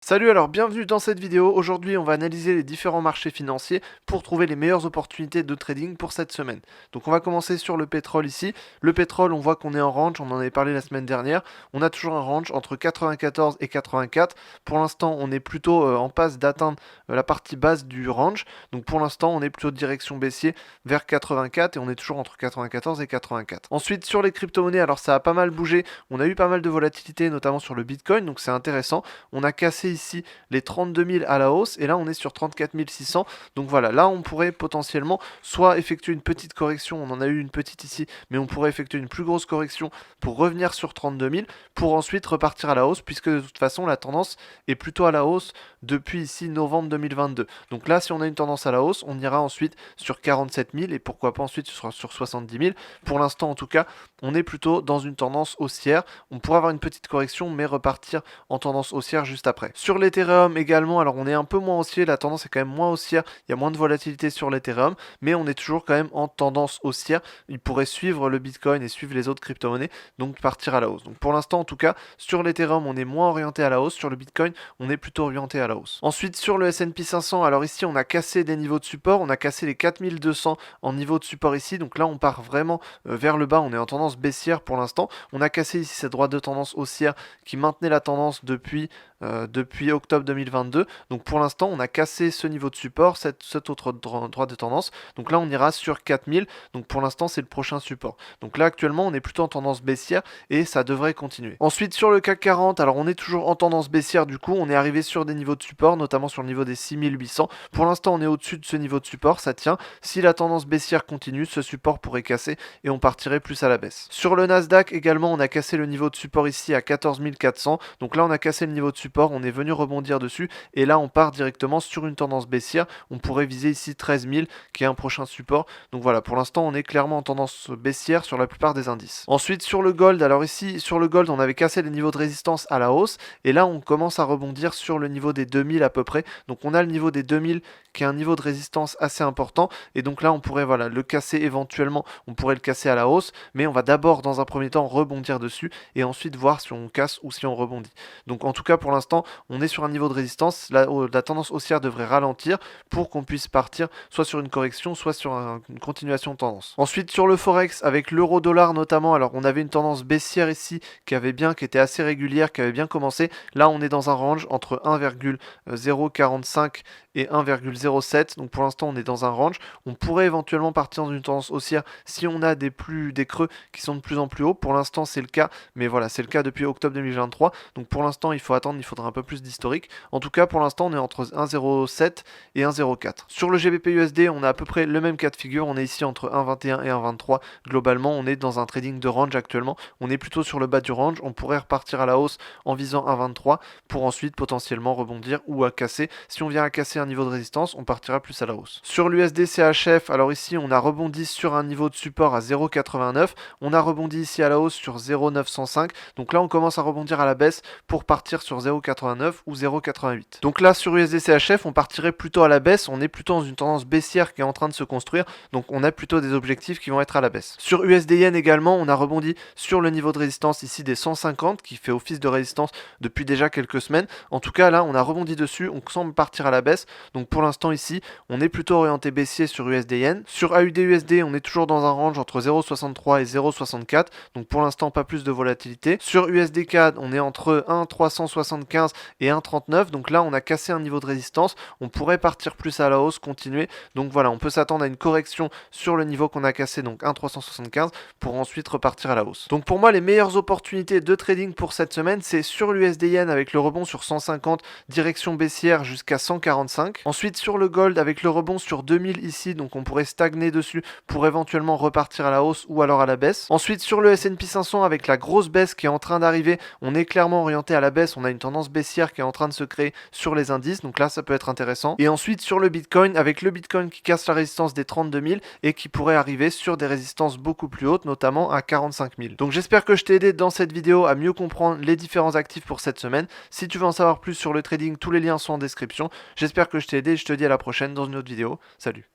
Salut, alors bienvenue dans cette vidéo. Aujourd'hui, on va analyser les différents marchés financiers pour trouver les meilleures opportunités de trading pour cette semaine. Donc on va commencer sur le pétrole ici. Le pétrole, on voit qu'on est en range, on en avait parlé la semaine dernière. On a toujours un range entre 94 et 84. Pour l'instant, on est plutôt en passe d'atteindre la partie basse du range. Donc pour l'instant, on est plutôt de direction baissier vers 84 et on est toujours entre 94 et 84. Ensuite, sur les crypto-monnaies, alors ça a pas mal bougé. On a eu pas mal de volatilité, notamment sur le Bitcoin, donc c'est intéressant. On a cassé ici les 32 000 à la hausse et là on est sur 34 600. Donc voilà, là on pourrait potentiellement soit effectuer une petite correction, on en a eu une petite ici, mais on pourrait effectuer une plus grosse correction pour revenir sur 32 000 pour ensuite repartir à la hausse, puisque de toute façon la tendance est plutôt à la hausse depuis ici novembre 2022. Donc là, si on a une tendance à la hausse, on ira ensuite sur 47 000 et pourquoi pas ensuite sur 70 000. Pour l'instant en tout cas, on est plutôt dans une tendance haussière. On pourrait avoir une petite correction mais repartir en tendance haussière juste après. Sur l'Ethereum également, alors on est un peu moins haussier, la tendance est quand même moins haussière, il y a moins de volatilité sur l'Ethereum, mais on est toujours quand même en tendance haussière. Il pourrait suivre le Bitcoin et suivre les autres crypto-monnaies, donc partir à la hausse. Donc pour l'instant en tout cas, sur l'Ethereum on est moins orienté à la hausse, sur le Bitcoin on est plutôt orienté à la hausse. Ensuite sur le S&P 500, alors ici on a cassé des niveaux de support, on a cassé les 4200 en niveau de support ici, donc là on part vraiment vers le bas, on est en tendance baissière pour l'instant. On a cassé ici cette droite de tendance haussière qui maintenait la tendance depuis octobre 2022. Donc pour l'instant, on a cassé ce niveau de support, cette autre droite de tendance. Donc là, on ira sur 4000. Donc pour l'instant, c'est le prochain support. Donc là, actuellement, on est plutôt en tendance baissière et ça devrait continuer. Ensuite, sur le CAC 40, alors on est toujours en tendance baissière du coup. On est arrivé sur des niveaux de support, notamment sur le niveau des 6800. Pour l'instant, on est au-dessus de ce niveau de support, ça tient. Si la tendance baissière continue, ce support pourrait casser et on partirait plus à la baisse. Sur le Nasdaq également, on a cassé le niveau de support ici à 14 400. Donc là, on a cassé le niveau de support, on est venu rebondir dessus et là, on part directement sur une tendance baissière. On pourrait viser ici 13 000 qui est un prochain support. Donc voilà, pour l'instant, on est clairement en tendance baissière sur la plupart des indices. Ensuite, sur le gold, alors ici, sur le gold, on avait cassé les niveaux de résistance à la hausse et là, on commence à rebondir sur le niveau des 2000 à peu près. Donc on a le niveau des 2000 qui est un niveau de résistance assez important et donc là, on pourrait voilà, le casser éventuellement, on pourrait le casser à la hausse, mais on va d'abord dans un premier temps rebondir dessus et ensuite voir si on casse ou si on rebondit. Donc en tout cas pour l'instant on est sur un niveau de résistance, la tendance haussière devrait ralentir pour qu'on puisse partir soit sur une correction soit sur une continuation de tendance. Ensuite sur le forex avec l'euro dollar notamment, alors on avait une tendance baissière ici qui était assez régulière, qui avait bien commencé. Là on est dans un range entre 1,045 et 1,07, donc pour l'instant on est dans un range. On pourrait éventuellement partir dans une tendance haussière si on a des creux qui sont de plus en plus hauts. Pour l'instant c'est le cas, mais voilà, c'est le cas depuis octobre 2023. Donc pour l'instant il faut attendre, il faudra un peu plus d'historique. En tout cas pour l'instant on est entre 1,07 et 1,04. Sur le GBP USD on a à peu près le même cas de figure, on est ici entre 1,21 et 1,23. Globalement on est dans un trading de range actuellement, on est plutôt sur le bas du range, on pourrait repartir à la hausse en visant 1,23 pour ensuite potentiellement rebondir ou à casser. Si on vient à casser un niveau de résistance, on partira plus à la hausse. Sur l'USD CHF, alors ici on a rebondi sur un niveau de support à 0,89, on a rebondi ici à la hausse sur 0,905, donc là on commence à rebondir à la baisse pour partir sur 0,89 ou 0,88. Donc là sur USD CHF on partirait plutôt à la baisse, on est plutôt dans une tendance baissière qui est en train de se construire, donc on a plutôt des objectifs qui vont être à la baisse. Sur USD Yen également, on a rebondi sur le niveau de résistance ici des 150 qui fait office de résistance depuis déjà quelques semaines. En tout cas là on a rebondi dessus, on semble partir à la baisse, donc pour l'instant ici on est plutôt orienté baissier sur USD Yen. Sur AUD USD on est toujours dans un range entre 0,63 et 0,64, donc pour l'instant pas plus de volatilité. Sur USD CAD on est entre 1,375 et 1,39, donc là on a cassé un niveau de résistance, on pourrait partir plus à la hausse, continuer, donc voilà, on peut s'attendre à une correction sur le niveau qu'on a cassé, donc 1,375, pour ensuite repartir à la hausse. Donc pour moi les meilleures opportunités de trading pour cette semaine c'est sur l'USD Yen avec le rebond sur 150, direction baissière jusqu'à 145. Ensuite sur le gold avec le rebond sur 2000 ici, donc on pourrait stagner dessus pour éventuellement repartir à la hausse ou alors à la baisse. Ensuite sur le S&P 500 avec la grosse baisse qui est en train d'arriver, on est clairement orienté à la baisse, on a une tendance baissière qui est en train de se créer sur les indices, donc là ça peut être intéressant. Et ensuite sur le Bitcoin avec le Bitcoin qui casse la résistance des 32 000 et qui pourrait arriver sur des résistances beaucoup plus hautes, notamment à 45 000. Donc j'espère que je t'ai aidé dans cette vidéo à mieux comprendre les différents actifs pour cette semaine. Si tu veux en savoir plus sur le trading, tous les liens sont en description. J'espère que je t'ai aidé et je te dis à la prochaine dans une autre vidéo. Salut!